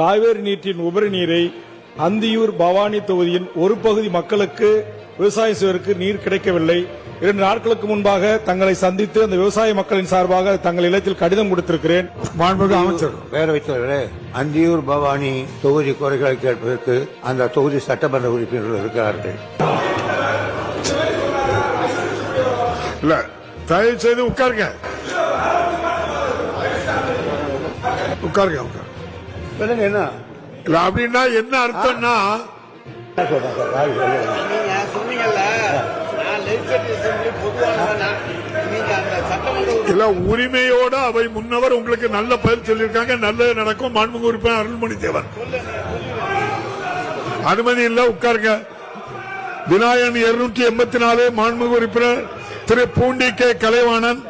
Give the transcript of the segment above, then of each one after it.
காவேரி நீரின் உபரி நீரை அந்தியூர் பவானி தொகுதியின் ஒரு பகுதி மக்களுக்கு விவசாயம் செய்வதற்கு நீர் கிடைக்கவில்லை. 2 நாட்களுக்கு முன்பாக தங்களை சந்தித்து அந்த விவசாய மக்களின் சார்பாக தங்கள் இல்லத்தில் கடிதம் கொடுத்திருக்கிறேன். மாண்புமிகு அமைச்சர் பேரவைத் தலைவரே, அந்தியூர் பவானி தொகுதி குறைகளை கேட்பதற்கு அந்த தொகுதி சட்டமன்ற உறுப்பினர்கள் இருக்கிறார்கள். இல்ல, தயவு செய்து உட்காருங்க. உட்காருங்க. என்ன இல்ல அப்படின்னா என்ன அர்த்தம்னா, இல்ல உரிமையோட அவை முன்னவர் உங்களுக்கு நல்ல பதில் சொல்லியிருக்காங்க. நல்லது நடக்கும். மாண்புமிகு உறுப்பினர் அருள்மொழி தேவர் அனுமதி இல்ல, உட்காருங்க. விநாயகன் 284 மாண்புமிகு உறுப்பினர் திரு பூண்டி கே கலைவாணன்,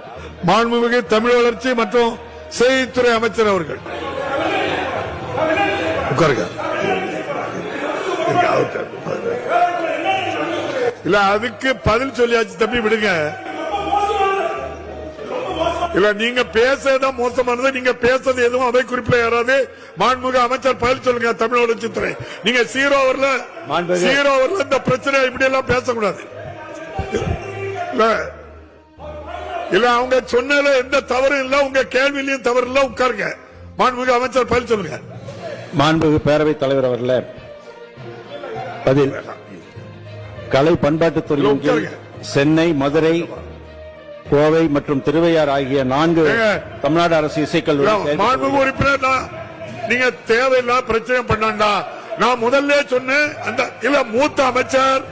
மாண்புமிகு தமிழ் வளர்ச்சி மற்றும் செய்தித்துறை அமைச்சர் அவர்கள். உட்காருங்க. இல்ல அதுக்கு பதில் சொல்லியாச்சு தம்பி, விடுங்க. இல்ல நீங்க பேசதான் மோசமானது. நீங்க பேசுறது எதுவும் அவை குறிப்பில யாராவது மாண்புமிகு அமைச்சர் பதில் சொல்லுங்க. தமிழ் வளர்ச்சித்துறை நீங்க ஜீரோ ஓவர்ல இந்த பிரச்சனை இப்படி எல்லாம் பேசக்கூடாது. இல்ல அவங்க சொன்னதுல எந்த தவறும் இல்ல, உங்க கேள்வியிலையும் தவறு இல்ல. உட்காருங்க. மாண்புமிகு அமைச்சர் பதில் சொல்லுங்க. மாண்புமிகு பேரவைத் தலைவர் அவர்களே, பதில். கலை பண்பாட்டுத்துறையின் கீழ் சென்னை, மதுரை, கோவை மற்றும் திருவையாறு ஆகிய 4 தமிழ்நாடு அரசு இசைக்கல்லூரி. மாண்புமிகு உறுப்பினர், நீங்க தேவையில்லாத பிரச்சனை பண்ணாண்டா. நான் முதல்ல சொன்னேன். அந்த இல்ல மூத்த அமைச்சர்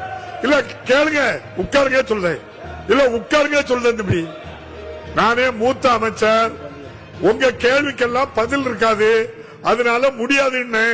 இல்ல கேளுங்க, உட்காருங்க சொல்றேன். இல்ல உட்காருங்க சொல்றேன் தம்பி. நானே மூத்த அமைச்சர், உங்க கேள்விக்கெல்லாம் பதில் இருக்காது, அதனால முடியாதுன்னு